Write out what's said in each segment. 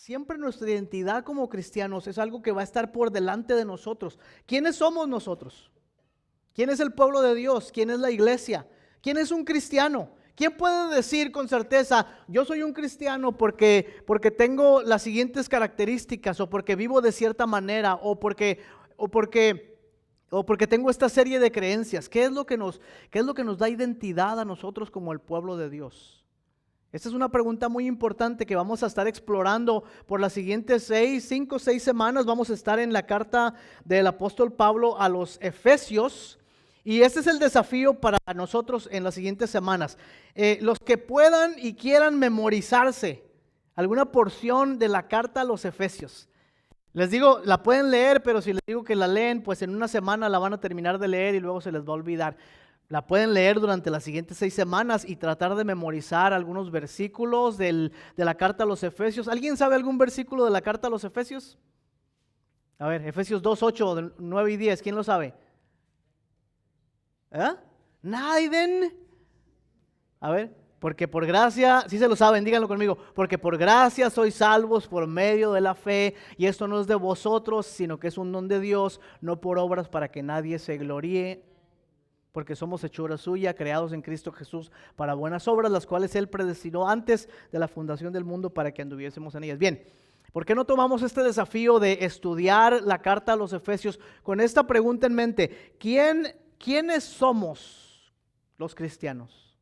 Siempre nuestra identidad como cristianos es algo que va a estar por delante de nosotros. ¿Quiénes somos nosotros? ¿Quién es el pueblo de Dios? ¿Quién es la iglesia? ¿Quién es un cristiano? ¿Quién puede decir con certeza, yo soy un cristiano porque tengo las siguientes características, o porque vivo de cierta manera, o porque tengo esta serie de creencias? ¿Qué es lo que nos da identidad a nosotros como el pueblo de Dios? Esta es una pregunta muy importante que vamos a estar explorando por las siguientes 5 o 6 semanas. Vamos a estar en la carta del apóstol Pablo a los Efesios. Y este es el desafío para nosotros en las siguientes semanas. Los que puedan y quieran memorizarse alguna porción de la carta a los Efesios. Les digo, la pueden leer, pero si les digo que la leen, pues en una semana la van a terminar de leer y luego se les va a olvidar. La pueden leer durante las siguientes 6 semanas y tratar de memorizar algunos versículos de la carta a los Efesios. ¿Alguien sabe algún versículo de la carta a los Efesios? A ver, Efesios 2, 8, 9 y 10, ¿quién lo sabe? Nadie. A ver, porque por gracia, si se lo saben, díganlo conmigo, porque por gracia sois salvos por medio de la fe, y esto no es de vosotros, sino que es un don de Dios, no por obras para que nadie se gloríe, porque somos hechura suya, creados en Cristo Jesús para buenas obras, las cuales Él predestinó antes de la fundación del mundo para que anduviésemos en ellas. Bien, ¿por qué no tomamos este desafío de estudiar la carta a los Efesios con esta pregunta en mente? ¿Quiénes somos los cristianos?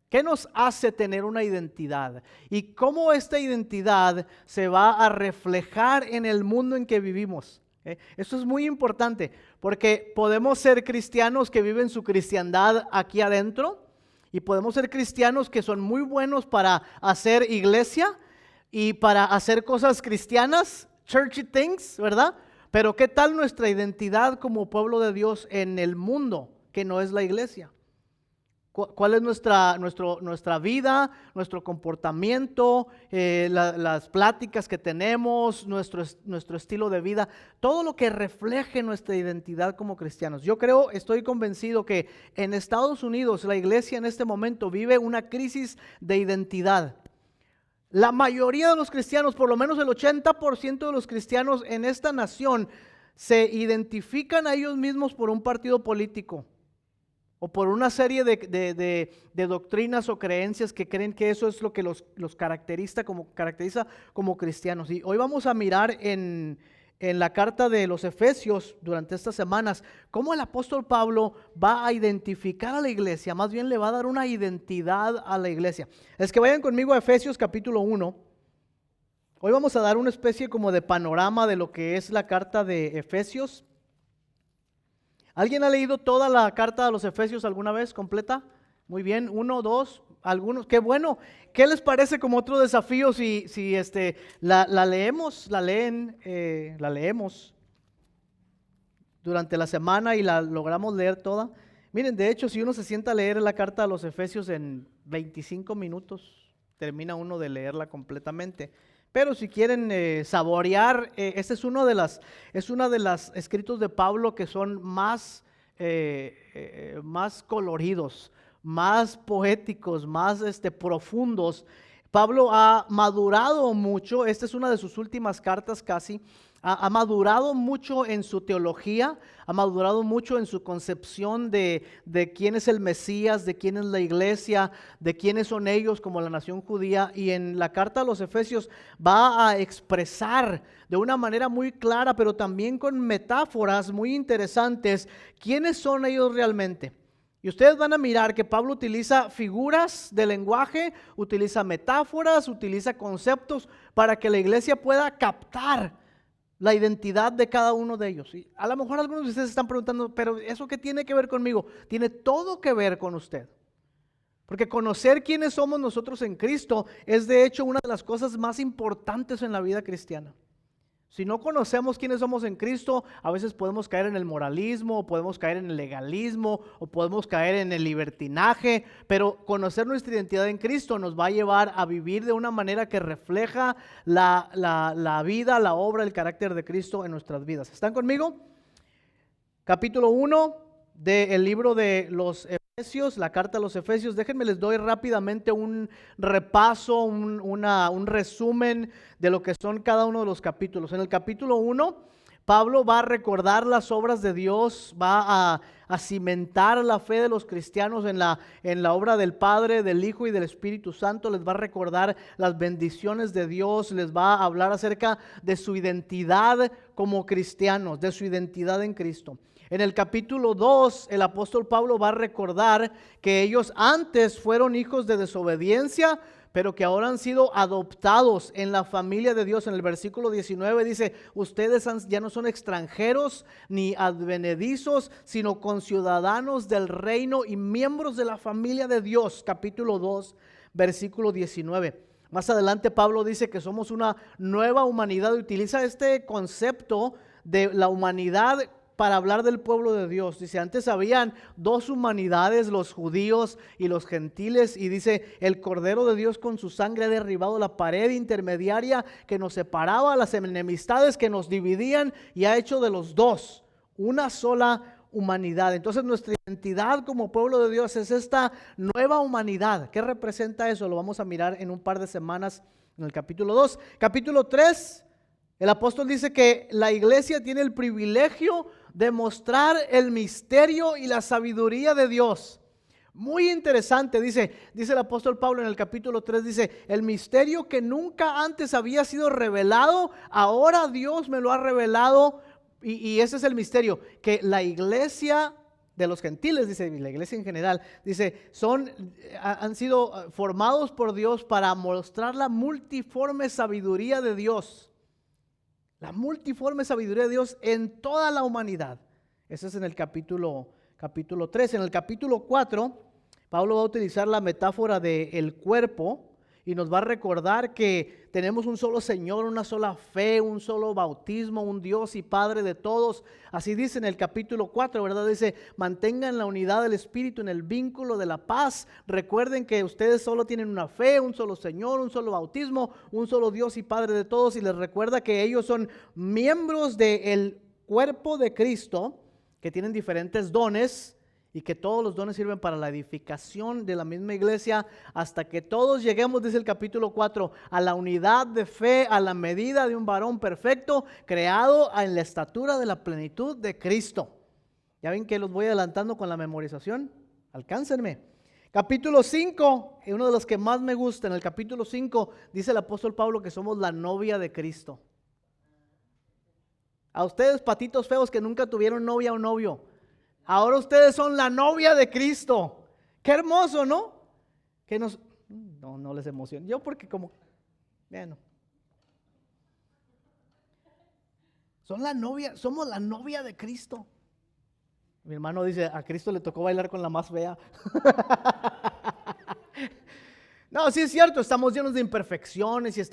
¿Qué nos hace tener una identidad? ¿Y cómo esta identidad se va a reflejar en el mundo en que vivimos? Esto es muy importante porque podemos ser cristianos que viven su cristiandad aquí adentro y podemos ser cristianos que son muy buenos para hacer iglesia y para hacer cosas cristianas, churchy things, ¿verdad? Pero ¿qué tal nuestra identidad como pueblo de Dios en el mundo que no es la iglesia? ¿Cuál es nuestra vida, nuestro comportamiento, las pláticas que tenemos, nuestro estilo de vida? Todo lo que refleje nuestra identidad como cristianos. Yo estoy convencido que en Estados Unidos la iglesia en este momento vive una crisis de identidad. La mayoría de los cristianos, por lo menos el 80% de los cristianos en esta nación, se identifican a ellos mismos por un partido político o por una serie de doctrinas o creencias que creen que eso es lo que los caracteriza como cristianos. Y hoy vamos a mirar en la carta de los Efesios durante estas semanas cómo el apóstol Pablo va a identificar a la iglesia, más bien le va a dar una identidad a la iglesia. Es que vayan conmigo a Efesios capítulo 1. Hoy vamos a dar una especie como de panorama de lo que es la carta de Efesios. ¿Alguien ha leído toda la carta a los Efesios alguna vez completa? Muy bien, 1, 2, algunos, qué bueno. ¿Qué les parece como otro desafío si la leemos, la leemos durante la semana y la logramos leer toda? Miren, de hecho, si uno se sienta a leer la carta a los Efesios en 25 minutos, termina uno de leerla completamente. Pero si quieren saborear, este es uno de los escritos de Pablo que son más coloridos, más poéticos, más profundos. Pablo ha madurado mucho, esta es una de sus últimas cartas casi. Ha madurado mucho en su teología, ha madurado mucho en su concepción de quién es el Mesías, de quién es la iglesia, de quiénes son ellos como la nación judía. Y en la carta a los Efesios va a expresar de una manera muy clara, pero también con metáforas muy interesantes, quiénes son ellos realmente. Y ustedes van a mirar que Pablo utiliza figuras de lenguaje, utiliza metáforas, utiliza conceptos para que la iglesia pueda captar la identidad de cada uno de ellos. Y a lo mejor algunos de ustedes están preguntando, pero ¿eso qué tiene que ver conmigo? Tiene todo que ver con usted. Porque conocer quiénes somos nosotros en Cristo es de hecho una de las cosas más importantes en la vida cristiana. Si no conocemos quiénes somos en Cristo, a veces podemos caer en el moralismo, o podemos caer en el legalismo, o podemos caer en el libertinaje, pero conocer nuestra identidad en Cristo nos va a llevar a vivir de una manera que refleja la vida, la obra, el carácter de Cristo en nuestras vidas. ¿Están conmigo? Capítulo 1 del libro de los Efesios, la carta a los Efesios. Déjenme les doy rápidamente un repaso, un resumen de lo que son cada uno de los capítulos. En el capítulo 1, Pablo va a recordar las obras de Dios, va a cimentar la fe de los cristianos en la obra del Padre, del Hijo y del Espíritu Santo. Les va a recordar las bendiciones de Dios, les va a hablar acerca de su identidad como cristianos, de su identidad en Cristo. En el capítulo 2, el apóstol Pablo va a recordar que ellos antes fueron hijos de desobediencia, pero que ahora han sido adoptados en la familia de Dios. En el versículo 19 dice, ustedes ya no son extranjeros ni advenedizos, sino conciudadanos del reino y miembros de la familia de Dios. Capítulo 2, versículo 19. Más adelante Pablo dice que somos una nueva humanidad y utiliza este concepto de la humanidad para hablar del pueblo de Dios. Dice, antes habían dos humanidades, los judíos y los gentiles, y dice, el Cordero de Dios con su sangre ha derribado la pared intermediaria que nos separaba, las enemistades que nos dividían, y ha hecho de los dos una sola humanidad. Entonces nuestra identidad como pueblo de Dios es esta nueva humanidad. ¿Qué representa eso? Lo vamos a mirar en un par de semanas en el capítulo 2. Capítulo 3, el apóstol dice que la iglesia tiene el privilegio de mostrar el misterio y la sabiduría de Dios. Muy interesante, dice el apóstol Pablo en el capítulo 3, dice, el misterio que nunca antes había sido revelado, ahora Dios me lo ha revelado, y ese es el misterio, que la iglesia de los gentiles, dice, la iglesia en general, dice, han sido formados por Dios para mostrar la multiforme sabiduría de Dios. La multiforme sabiduría de Dios en toda la humanidad. Ese es en el capítulo 3. En el capítulo 4, Pablo va a utilizar la metáfora del cuerpo y nos va a recordar que tenemos un solo Señor, una sola fe, un solo bautismo, un Dios y Padre de todos. Así dice en el capítulo 4, ¿verdad? Dice, mantengan la unidad del Espíritu en el vínculo de la paz. Recuerden que ustedes solo tienen una fe, un solo Señor, un solo bautismo, un solo Dios y Padre de todos. Y les recuerda que ellos son miembros del cuerpo de Cristo, que tienen diferentes dones, y que todos los dones sirven para la edificación de la misma iglesia hasta que todos lleguemos, dice el capítulo 4, a la unidad de fe, a la medida de un varón perfecto, creado en la estatura de la plenitud de Cristo. Ya ven que los voy adelantando con la memorización. Alcáncenme. Capítulo 5, uno de los que más me gusta. En el capítulo 5 dice el apóstol Pablo que somos la novia de Cristo. A ustedes, patitos feos que nunca tuvieron novia o novio, ahora ustedes son la novia de Cristo. Qué hermoso, ¿no? Que no les emociona. Yo porque bueno. Somos la novia de Cristo. Mi hermano dice, a Cristo le tocó bailar con la más fea. No, sí es cierto, estamos llenos de imperfecciones y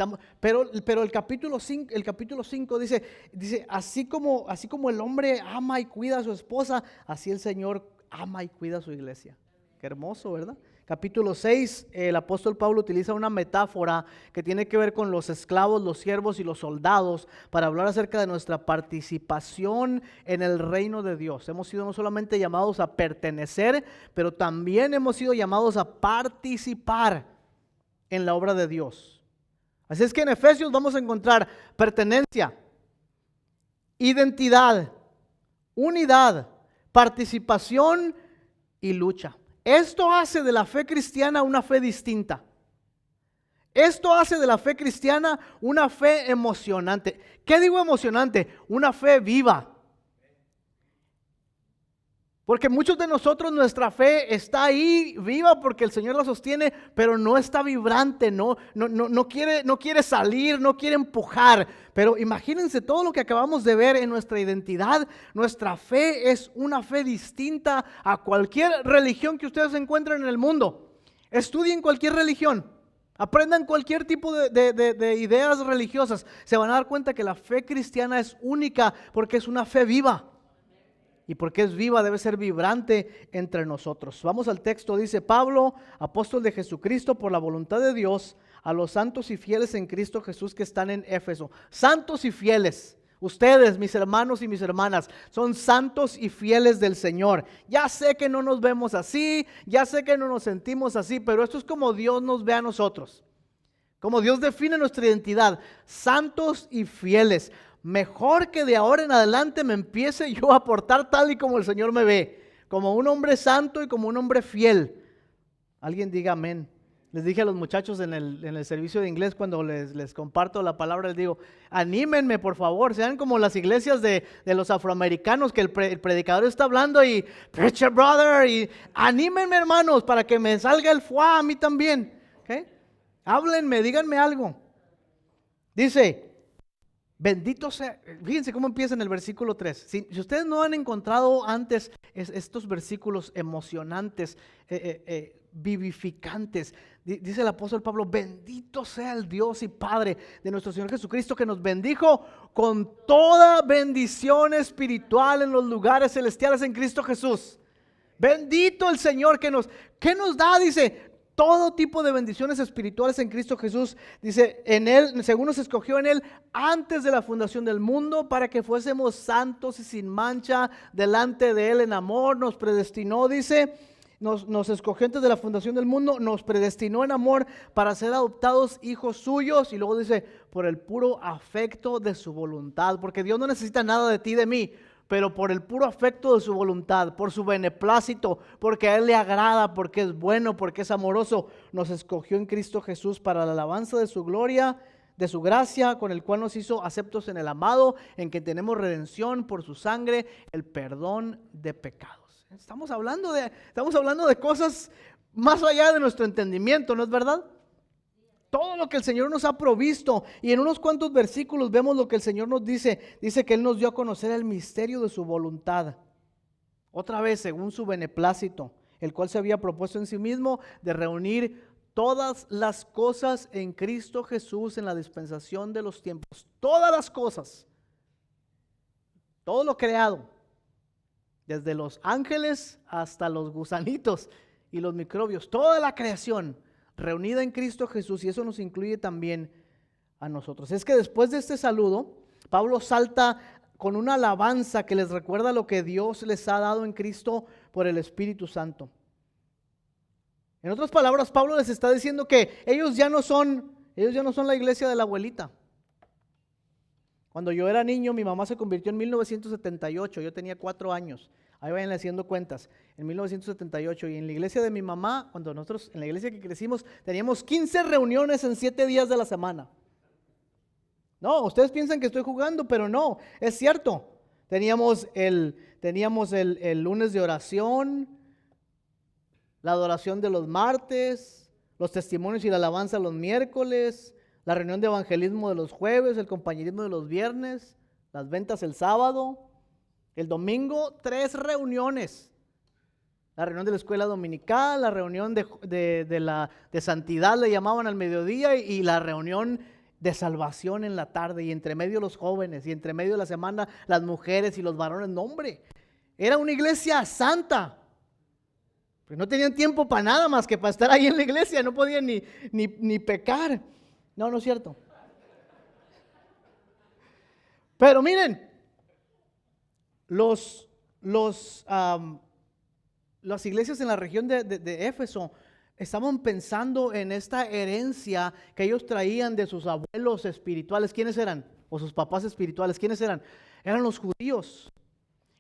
pero el capítulo 5 dice, así como el hombre ama y cuida a su esposa, así el Señor ama y cuida a su iglesia. Qué hermoso, ¿verdad? Capítulo 6, el apóstol Pablo utiliza una metáfora que tiene que ver con los esclavos, los siervos y los soldados para hablar acerca de nuestra participación en el reino de Dios. Hemos sido no solamente llamados a pertenecer, pero también hemos sido llamados a participar en la obra de Dios. Así es que en Efesios vamos a encontrar pertenencia, identidad, unidad, participación y lucha. Esto hace de la fe cristiana una fe distinta. Esto hace de la fe cristiana una fe emocionante. ¿Qué digo emocionante? Una fe viva. Porque muchos de nosotros nuestra fe está ahí viva porque el Señor la sostiene, pero no está vibrante, no quiere salir, no quiere empujar. Pero imagínense todo lo que acabamos de ver en nuestra identidad. Nuestra fe es una fe distinta a cualquier religión que ustedes encuentren en el mundo. Estudien cualquier religión, aprendan cualquier tipo de ideas religiosas. Se van a dar cuenta que la fe cristiana es única porque es una fe viva. Y porque es viva, debe ser vibrante entre nosotros. Vamos al texto, dice Pablo, apóstol de Jesucristo por la voluntad de Dios, a los santos y fieles en Cristo Jesús que están en Éfeso. Santos y fieles. Ustedes, mis hermanos y mis hermanas, son santos y fieles del Señor. Ya sé que no nos vemos así, ya sé que no nos sentimos así, pero esto es como Dios nos ve a nosotros. Como Dios define nuestra identidad, santos y fieles. Mejor que de ahora en adelante me empiece yo a portar tal y como el Señor me ve, como un hombre santo y como un hombre fiel. Alguien diga amén. Les dije a los muchachos en el servicio de inglés cuando les comparto la palabra, les digo, anímenme por favor, sean como las iglesias de los afroamericanos que el predicador está hablando y preacher brother, y anímenme hermanos para que me salga el fuá a mí también. ¿Okay? Háblenme, díganme algo. Dice, bendito sea, fíjense cómo empieza en el versículo 3. Si ustedes no han encontrado antes estos versículos emocionantes, vivificantes, dice el apóstol Pablo, bendito sea el Dios y Padre de nuestro Señor Jesucristo, que nos bendijo con toda bendición espiritual en los lugares celestiales en Cristo Jesús. Bendito el Señor que nos da, dice, todo tipo de bendiciones espirituales en Cristo Jesús. Dice, en Él, según nos escogió en Él antes de la fundación del mundo, para que fuésemos santos y sin mancha delante de Él en amor. Nos predestinó, dice, nos escogió antes de la fundación del mundo, nos predestinó en amor para ser adoptados hijos suyos. Y luego dice, por el puro afecto de su voluntad. Porque Dios no necesita nada de ti y de mí, pero por el puro afecto de su voluntad, por su beneplácito, porque a Él le agrada, porque es bueno, porque es amoroso, nos escogió en Cristo Jesús para la alabanza de su gloria, de su gracia, con el cual nos hizo aceptos en el amado, en que tenemos redención por su sangre, el perdón de pecados. Estamos hablando de cosas más allá de nuestro entendimiento, ¿no es verdad? Todo lo que el Señor nos ha provisto, y en unos cuantos versículos vemos lo que el Señor nos dice. Dice que Él nos dio a conocer el misterio de su voluntad, otra vez según su beneplácito, el cual se había propuesto en sí mismo de reunir todas las cosas en Cristo Jesús en la dispensación de los tiempos. Todas las cosas, todo lo creado, desde los ángeles hasta los gusanitos y los microbios, toda la creación reunida en Cristo Jesús, y eso nos incluye también a nosotros. Es que después de este saludo, Pablo salta con una alabanza que les recuerda lo que Dios les ha dado en Cristo por el Espíritu Santo. En otras palabras, Pablo les está diciendo que ellos ya no son la iglesia de la abuelita. Cuando yo era niño, mi mamá se convirtió en 1978, yo tenía 4 años. Ahí vayan haciendo cuentas, en 1978. Y en la iglesia de mi mamá, cuando nosotros, en la iglesia que crecimos, teníamos 15 reuniones en 7 días de la semana. No, ustedes piensan que estoy jugando, pero no, es cierto. Teníamos el lunes de oración, la adoración de los martes, los testimonios y la alabanza los miércoles, la reunión de evangelismo de los jueves, el compañerismo de los viernes, las ventas el sábado. El domingo, 3 reuniones. La reunión de la escuela dominical, la reunión de santidad le llamaban al mediodía, y la reunión de salvación en la tarde, y entre medio los jóvenes, y entre medio de la semana las mujeres y los varones. No, hombre, era una iglesia santa. Pues no tenían tiempo para nada más que para estar ahí en la iglesia, no podían ni pecar. No, no es cierto. Pero miren, las iglesias en la región de Éfeso estaban pensando en esta herencia que ellos traían de sus abuelos espirituales. ¿Quiénes eran? O sus papás espirituales. ¿Quiénes eran? Eran los judíos.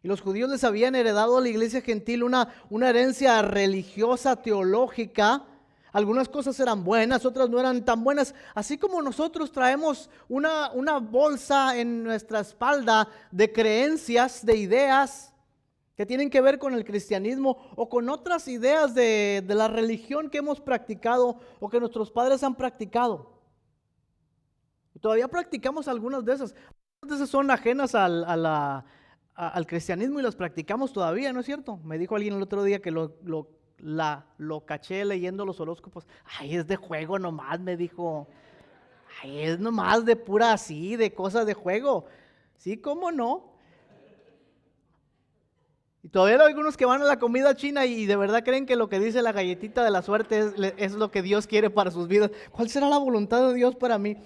Y los judíos les habían heredado a la iglesia gentil una herencia religiosa, teológica. Algunas cosas eran buenas, otras no eran tan buenas. Así como nosotros traemos una bolsa en nuestra espalda de creencias, de ideas que tienen que ver con el cristianismo o con otras ideas de la religión que hemos practicado o que nuestros padres han practicado. Y todavía practicamos algunas de esas. Algunas de esas son ajenas al cristianismo y las practicamos todavía, ¿no es cierto? Me dijo alguien el otro día que lo caché leyendo los horóscopos. Ay, es de juego nomás, me dijo. Ay, es nomás de pura así, de cosas de juego. Sí, ¿cómo no? Y todavía hay algunos que van a la comida china y de verdad creen que lo que dice la galletita de la suerte es lo que Dios quiere para sus vidas. ¿Cuál será la voluntad de Dios para mí?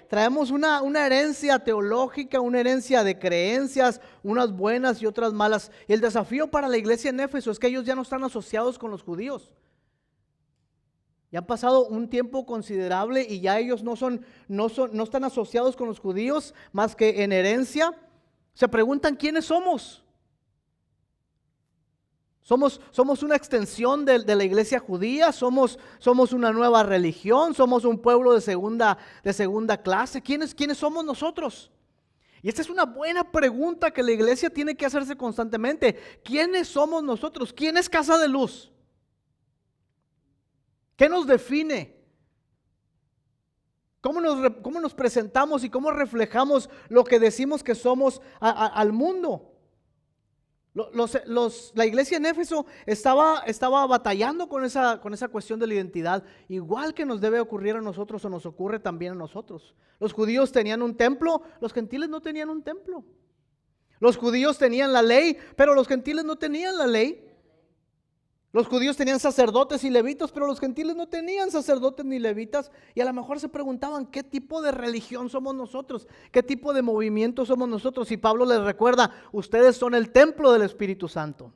traemos una herencia teológica, una herencia de creencias, unas buenas y otras malas. Y el desafío para la iglesia en Éfeso es que ellos ya no están asociados con los judíos. Ya han pasado un tiempo considerable y ya ellos no están asociados con los judíos más que en herencia. Se preguntan quiénes somos. Somos una extensión de la iglesia judía, somos una nueva religión, somos un pueblo de segunda clase. ¿Quiénes somos nosotros? Y esta es una buena pregunta que la iglesia tiene que hacerse constantemente. ¿Quiénes somos nosotros? ¿Quién es Casa de Luz? ¿Qué nos define? ¿Cómo nos presentamos y cómo reflejamos lo que decimos que somos al mundo? La iglesia en Éfeso estaba batallando con esa cuestión de la identidad, igual que nos debe ocurrir a nosotros o nos ocurre también a nosotros. Los judíos tenían un templo, los gentiles no tenían un templo. Los judíos tenían la ley, pero los gentiles no tenían la ley. Los judíos tenían sacerdotes y levitas, pero los gentiles no tenían sacerdotes ni levitas. Y a lo mejor se preguntaban, ¿qué tipo de religión somos nosotros? ¿Qué tipo de movimiento somos nosotros? Y Pablo les recuerda, ustedes son el templo del Espíritu Santo.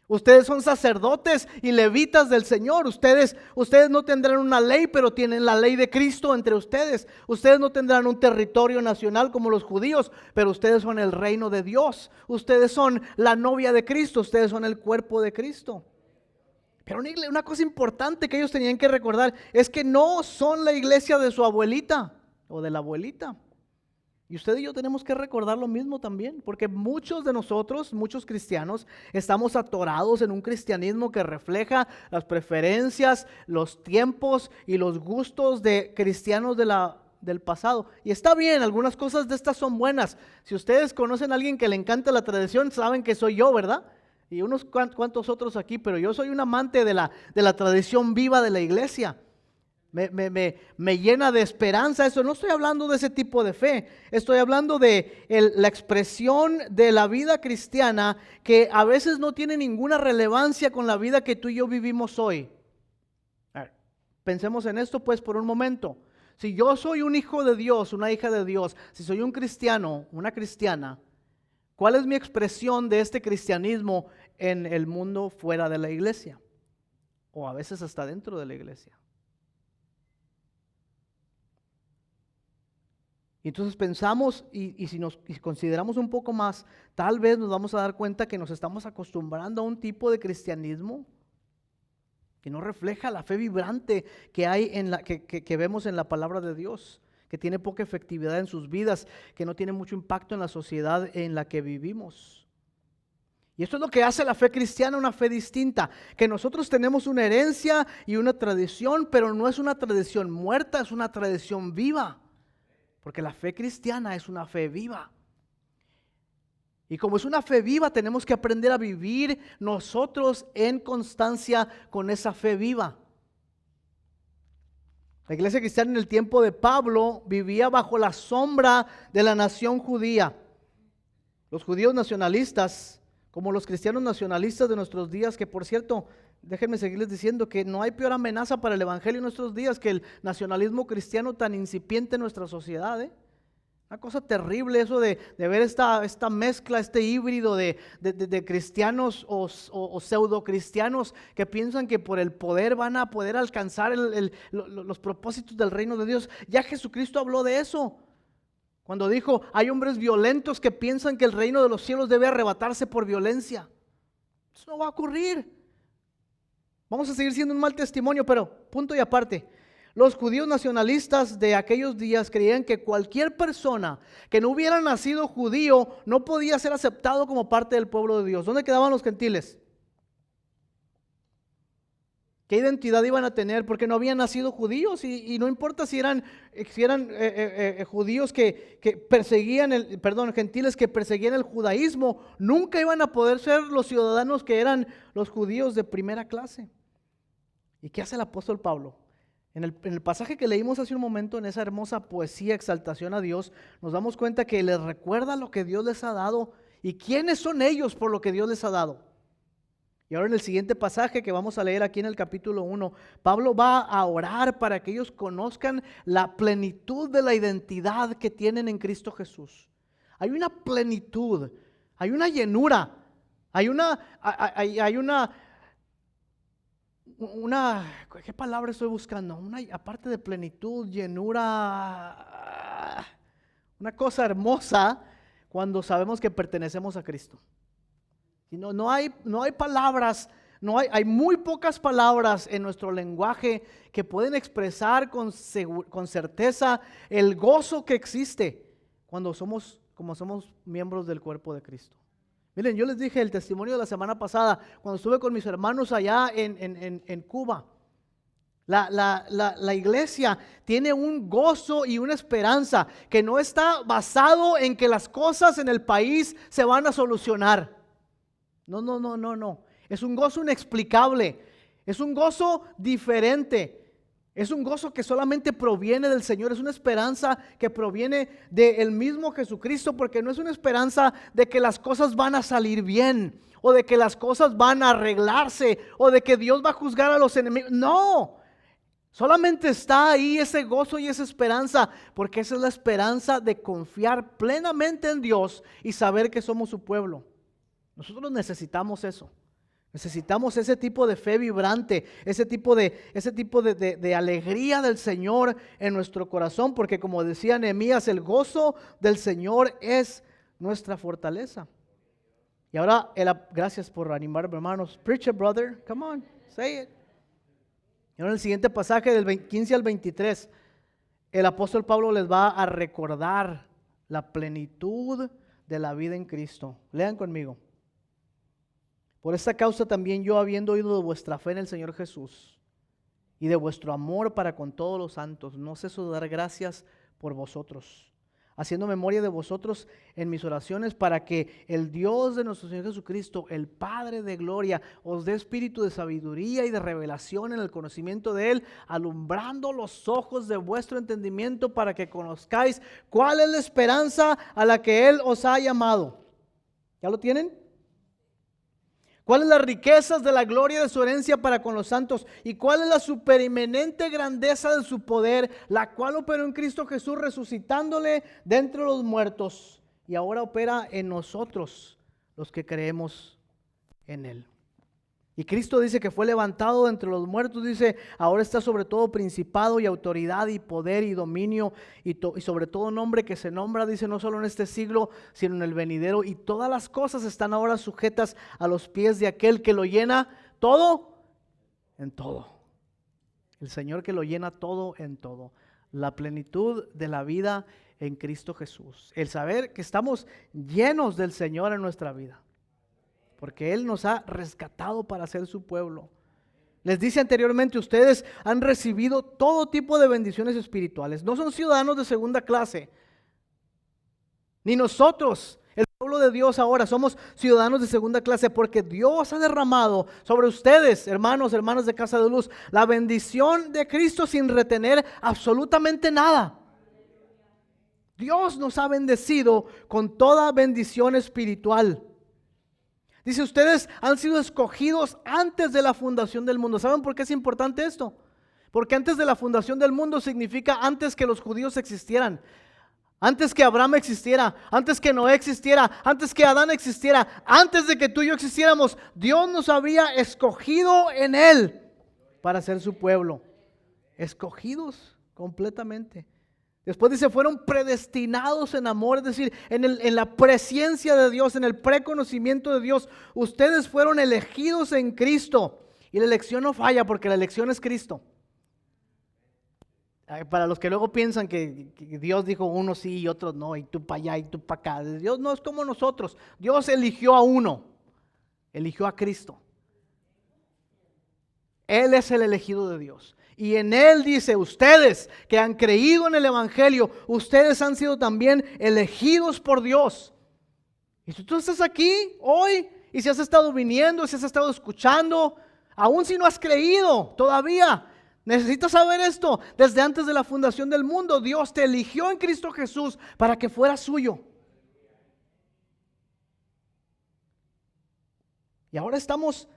Ustedes son sacerdotes y levitas del Señor. Ustedes no tendrán una ley, pero tienen la ley de Cristo entre ustedes. Ustedes no tendrán un territorio nacional como los judíos, pero ustedes son el reino de Dios. Ustedes son la novia de Cristo. Ustedes son el cuerpo de Cristo. Pero una cosa importante que ellos tenían que recordar es que no son la iglesia de su abuelita o de la abuelita. Y usted y yo tenemos que recordar lo mismo también, porque muchos de nosotros, muchos cristianos, estamos atorados en un cristianismo que refleja las preferencias, los tiempos y los gustos de cristianos del pasado. Y está bien, algunas cosas de estas son buenas. Si ustedes conocen a alguien que le encanta la tradición, saben que soy yo, ¿verdad? Y unos cuantos otros aquí, pero yo soy un amante de la tradición viva de la iglesia. Me llena de esperanza eso. No estoy hablando de ese tipo de fe, estoy hablando de la expresión de la vida cristiana que a veces no tiene ninguna relevancia con la vida que tú y yo vivimos hoy. A ver, pensemos en esto pues por un momento. Si yo soy un hijo de Dios, una hija de Dios, si soy un cristiano, una cristiana, ¿cuál es mi expresión de este cristianismo en el mundo fuera de la iglesia? O a veces hasta dentro de la iglesia. Y entonces pensamos y si consideramos un poco más, tal vez nos vamos a dar cuenta que nos estamos acostumbrando a un tipo de cristianismo que no refleja la fe vibrante que hay que vemos en la palabra de Dios, que tiene poca efectividad en sus vidas, que no tiene mucho impacto en la sociedad en la que vivimos. Y esto es lo que hace la fe cristiana una fe distinta, que nosotros tenemos una herencia y una tradición, pero no es una tradición muerta, es una tradición viva, porque la fe cristiana es una fe viva. Y como es una fe viva, tenemos que aprender a vivir nosotros en constancia con esa fe viva. La iglesia cristiana en el tiempo de Pablo vivía bajo la sombra de la nación judía. Los judíos nacionalistas, como los cristianos nacionalistas de nuestros días, que por cierto, déjenme seguirles diciendo que no hay peor amenaza para el evangelio en nuestros días que el nacionalismo cristiano tan incipiente en nuestra sociedad, Una cosa terrible eso de ver esta mezcla, este híbrido de cristianos o pseudo cristianos que piensan que por el poder van a poder alcanzar los propósitos del reino de Dios. Ya Jesucristo habló de eso cuando dijo, hay hombres violentos que piensan que el reino de los cielos debe arrebatarse por violencia. Eso no va a ocurrir. Vamos a seguir siendo un mal testimonio, pero punto y aparte. Los judíos nacionalistas de aquellos días creían que cualquier persona que no hubiera nacido judío no podía ser aceptado como parte del pueblo de Dios. ¿Dónde quedaban los gentiles? ¿Qué identidad iban a tener? Porque no habían nacido judíos y no importa si eran judíos que perseguían, gentiles que perseguían el judaísmo, nunca iban a poder ser los ciudadanos que eran los judíos de primera clase. ¿Y qué hace el apóstol Pablo? En el pasaje que leímos hace un momento, en esa hermosa poesía, exaltación a Dios, nos damos cuenta que les recuerda lo que Dios les ha dado y quiénes son ellos por lo que Dios les ha dado. Y ahora en el siguiente pasaje que vamos a leer aquí en el capítulo 1, Pablo va a orar para que ellos conozcan la plenitud de la identidad que tienen en Cristo Jesús. Hay una plenitud, hay una llenura, hay una, ¿qué palabra estoy buscando? Aparte de plenitud, llenura, una cosa hermosa cuando sabemos que pertenecemos a Cristo. Y no hay palabras, hay muy pocas palabras en nuestro lenguaje que pueden expresar con certeza el gozo que existe cuando somos miembros del cuerpo de Cristo. Miren, yo les dije el testimonio de la semana pasada, cuando estuve con mis hermanos allá en Cuba. La iglesia tiene un gozo y una esperanza que no está basado en que las cosas en el país se van a solucionar. No. Es un gozo inexplicable. Es un gozo diferente. Es un gozo que solamente proviene del Señor. Es una esperanza que proviene del mismo Jesucristo, porque no es una esperanza de que las cosas van a salir bien, o de que las cosas van a arreglarse, o de que Dios va a juzgar a los enemigos. No. Solamente está ahí ese gozo y esa esperanza, porque esa es la esperanza de confiar plenamente en Dios y saber que somos su pueblo. Nosotros necesitamos eso. Necesitamos ese tipo de fe vibrante, ese tipo de alegría del Señor en nuestro corazón, porque como decía Nehemías, el gozo del Señor es nuestra fortaleza. Y ahora, gracias por animarme, hermanos. Preach it, brother. Come on, say it. Y ahora en el siguiente pasaje del 15 al 23, el apóstol Pablo les va a recordar la plenitud de la vida en Cristo. Lean conmigo. Por esta causa también yo, habiendo oído de vuestra fe en el Señor Jesús y de vuestro amor para con todos los santos, no ceso de dar gracias por vosotros, haciendo memoria de vosotros en mis oraciones, para que el Dios de nuestro Señor Jesucristo, el Padre de gloria, os dé espíritu de sabiduría y de revelación en el conocimiento de Él, alumbrando los ojos de vuestro entendimiento, para que conozcáis cuál es la esperanza a la que Él os ha llamado. ¿Ya lo tienen? ¿Cuáles las riquezas de la gloria de su herencia para con los santos? ¿Y cuál es la supereminente grandeza de su poder, la cual operó en Cristo Jesús, resucitándole de entre los muertos, y ahora opera en nosotros, los que creemos en Él? Y Cristo dice que fue levantado de entre los muertos, dice, ahora está sobre todo principado y autoridad y poder y dominio y sobre todo nombre que se nombra, dice, no solo en este siglo, sino en el venidero. Y todas las cosas están ahora sujetas a los pies de aquel que lo llena todo en todo. El Señor que lo llena todo en todo. La plenitud de la vida en Cristo Jesús. El saber que estamos llenos del Señor en nuestra vida, porque Él nos ha rescatado para ser su pueblo. Les dice anteriormente, ustedes han recibido todo tipo de bendiciones espirituales. No son ciudadanos de segunda clase. Ni nosotros, el pueblo de Dios ahora, somos ciudadanos de segunda clase, porque Dios ha derramado sobre ustedes, hermanos, hermanas de Casa de Luz, la bendición de Cristo sin retener absolutamente nada. Dios nos ha bendecido con toda bendición espiritual. Dice, ustedes han sido escogidos antes de la fundación del mundo. ¿Saben por qué es importante esto? Porque antes de la fundación del mundo significa antes que los judíos existieran, antes que Abraham existiera, antes que Noé existiera, antes que Adán existiera, antes de que tú y yo existiéramos. Dios nos había escogido en Él para ser su pueblo. Escogidos completamente. Después dice, fueron predestinados en amor, es decir, en la presencia de Dios, en el preconocimiento de Dios. Ustedes fueron elegidos en Cristo. Y la elección no falla, porque la elección es Cristo. Para los que luego piensan que Dios dijo unos sí y otros no, y tú para allá y tú para acá. Dios no es como nosotros. Dios eligió a uno, eligió a Cristo. Él es el elegido de Dios. Y en Él dice, ustedes que han creído en el Evangelio, ustedes han sido también elegidos por Dios. Y si tú estás aquí hoy, y si has estado viniendo, si has estado escuchando, aún si no has creído todavía, necesitas saber esto. Desde antes de la fundación del mundo, Dios te eligió en Cristo Jesús para que fueras suyo. Y ahora estamos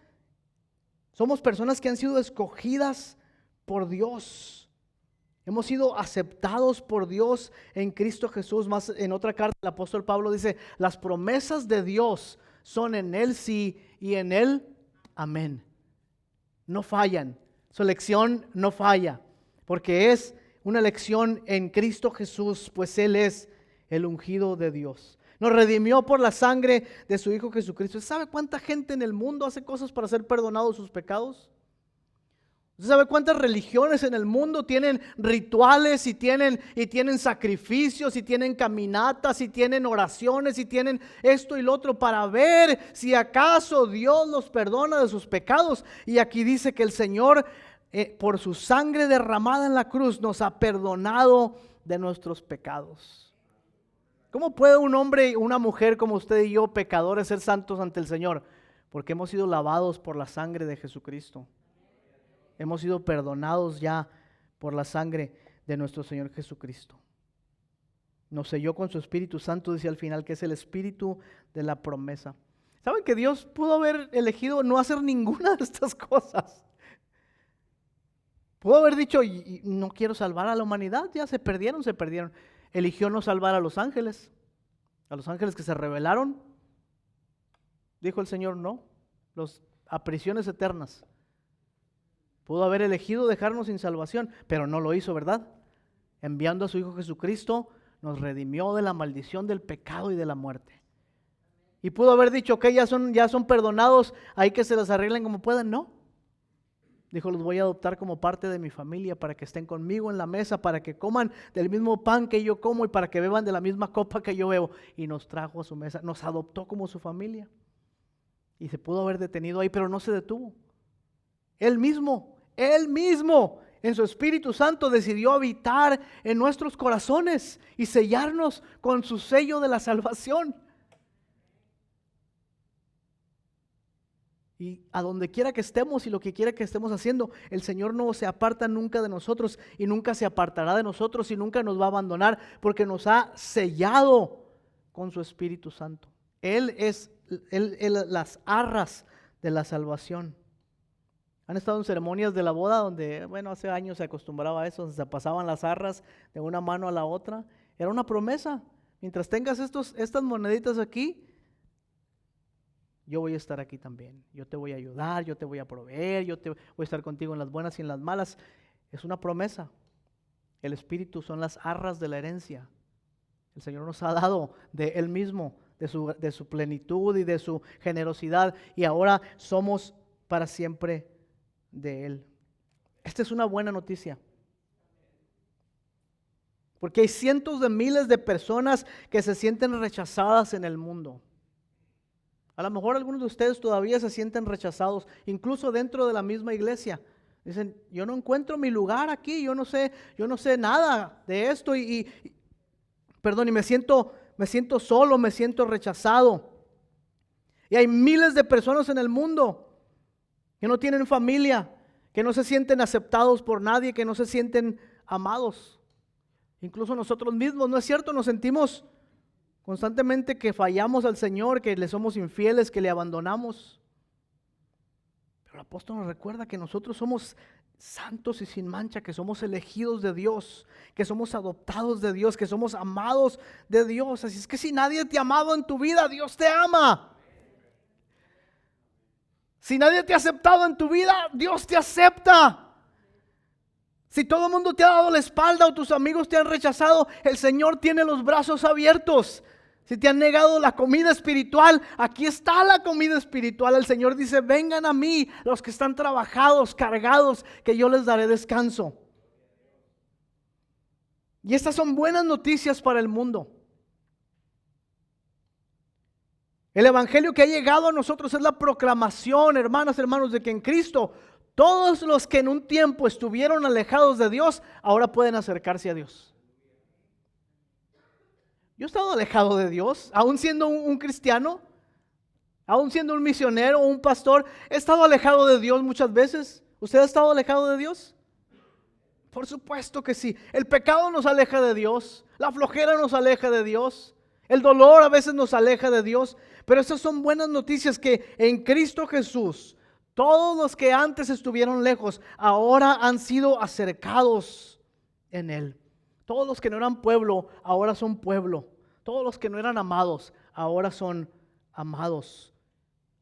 Somos personas que han sido escogidas por Dios. Hemos sido aceptados por Dios en Cristo Jesús. Más en otra carta el apóstol Pablo dice, las promesas de Dios son en Él sí y en Él amén. No fallan. Su elección no falla, porque es una elección en Cristo Jesús, pues Él es el ungido de Dios. Nos redimió por la sangre de su Hijo Jesucristo. ¿Sabe cuánta gente en el mundo hace cosas para ser perdonados sus pecados? ¿Usted sabe cuántas religiones en el mundo tienen rituales y tienen sacrificios y tienen caminatas y tienen oraciones y tienen esto y lo otro para ver si acaso Dios los perdona de sus pecados? Y aquí dice que el Señor por su sangre derramada en la cruz nos ha perdonado de nuestros pecados. ¿Cómo puede un hombre y una mujer como usted y yo, pecadores, ser santos ante el Señor? Porque hemos sido lavados por la sangre de Jesucristo. Hemos sido perdonados ya por la sangre de nuestro Señor Jesucristo. Nos selló con su Espíritu Santo, dice al final, que es el Espíritu de la promesa. ¿Saben que Dios pudo haber elegido no hacer ninguna de estas cosas? Pudo haber dicho, y no quiero salvar a la humanidad, ya se perdieron. Eligió no salvar a los ángeles que se rebelaron. Dijo el Señor, no, a prisiones eternas. Pudo haber elegido dejarnos sin salvación, pero no lo hizo, ¿verdad? Enviando a su Hijo Jesucristo, nos redimió de la maldición del pecado y de la muerte. Y pudo haber dicho, ok, ya son perdonados, hay que se las arreglen como puedan. No. Dijo, los voy a adoptar como parte de mi familia para que estén conmigo en la mesa, para que coman del mismo pan que yo como y para que beban de la misma copa que yo bebo. Y nos trajo a su mesa, nos adoptó como su familia. Y se pudo haber detenido ahí, pero no se detuvo. Él mismo, en su Espíritu Santo decidió habitar en nuestros corazones y sellarnos con su sello de la salvación. Y a donde quiera que estemos y lo que quiera que estemos haciendo, el Señor no se aparta nunca de nosotros y nunca se apartará de nosotros y nunca nos va a abandonar, porque nos ha sellado con su Espíritu Santo. Él es las arras de la salvación. Han estado en ceremonias de la boda donde, hace años se acostumbraba a eso, donde se pasaban las arras de una mano a la otra. Era una promesa. Mientras tengas estas moneditas aquí, yo voy a estar aquí también. Yo te voy a ayudar, yo te voy a proveer, yo voy a estar contigo en las buenas y en las malas. Es una promesa. El Espíritu son las arras de la herencia. El Señor nos ha dado de Él mismo, de su plenitud y de su generosidad, y ahora somos para siempre de Él. Esta es una buena noticia, porque hay cientos de miles de personas que se sienten rechazadas en el mundo. A lo mejor algunos de ustedes todavía se sienten rechazados, incluso dentro de la misma iglesia. Dicen, yo no encuentro mi lugar aquí, yo no sé nada de esto y me siento solo, me siento rechazado. Y hay miles de personas en el mundo que no tienen familia, que no se sienten aceptados por nadie, que no se sienten amados. Incluso nosotros mismos, ¿no es cierto? Nos sentimos constantemente que fallamos al Señor, que le somos infieles, que le abandonamos. Pero el apóstol nos recuerda que nosotros somos santos y sin mancha, que somos elegidos de Dios, que somos adoptados de Dios, que somos amados de Dios. Así es que si nadie te ha amado en tu vida, Dios te ama. Si nadie te ha aceptado en tu vida, Dios te acepta. Si todo el mundo te ha dado la espalda o tus amigos te han rechazado, el Señor tiene los brazos abiertos. Si te han negado la comida espiritual, aquí está la comida espiritual. El Señor dice, vengan a mí los que están trabajados, cargados, que yo les daré descanso. Y estas son buenas noticias para el mundo. El evangelio que ha llegado a nosotros es la proclamación, hermanos, de que en Cristo todos los que en un tiempo estuvieron alejados de Dios, ahora pueden acercarse a Dios. Yo he estado alejado de Dios, aún siendo un cristiano, aún siendo un misionero o un pastor, he estado alejado de Dios muchas veces. ¿Usted ha estado alejado de Dios? Por supuesto que sí. El pecado nos aleja de Dios, la flojera nos aleja de Dios, el dolor a veces nos aleja de Dios, pero esas son buenas noticias, que en Cristo Jesús Todos los que antes estuvieron lejos, ahora han sido acercados en Él. Todos los que no eran pueblo, ahora son pueblo. Todos los que no eran amados, ahora son amados.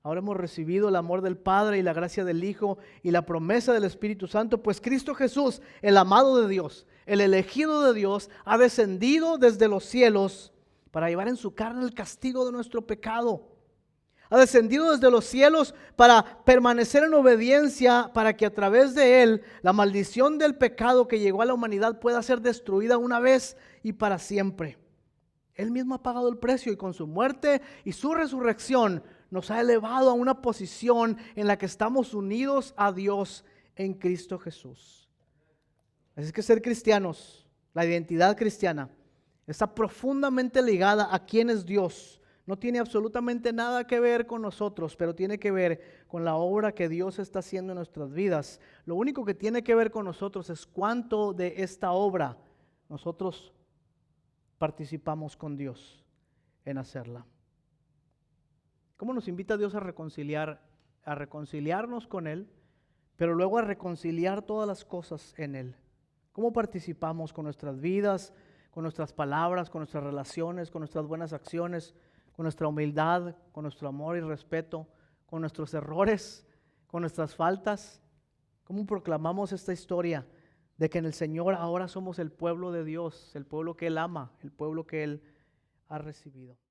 Ahora hemos recibido el amor del Padre y la gracia del Hijo y la promesa del Espíritu Santo, pues Cristo Jesús, el amado de Dios, el elegido de Dios, ha descendido desde los cielos para llevar en su carne el castigo de nuestro pecado. Ha descendido desde los cielos para permanecer en obediencia, para que a través de Él la maldición del pecado que llegó a la humanidad pueda ser destruida una vez y para siempre. Él mismo ha pagado el precio y con su muerte y su resurrección nos ha elevado a una posición en la que estamos unidos a Dios en Cristo Jesús. Así es que ser cristianos, la identidad cristiana, está profundamente ligada a quién es Dios. No tiene absolutamente nada que ver con nosotros, pero tiene que ver con la obra que Dios está haciendo en nuestras vidas. Lo único que tiene que ver con nosotros es cuánto de esta obra nosotros participamos con Dios en hacerla. ¿Cómo nos invita Dios a reconciliarnos con Él, pero luego a reconciliar todas las cosas en Él? ¿Cómo participamos con nuestras vidas, con nuestras palabras, con nuestras relaciones, con nuestras buenas acciones, con nuestra humildad, con nuestro amor y respeto, con nuestros errores, con nuestras faltas? ¿Cómo proclamamos esta historia de que en el Señor ahora somos el pueblo de Dios, el pueblo que Él ama, el pueblo que Él ha recibido?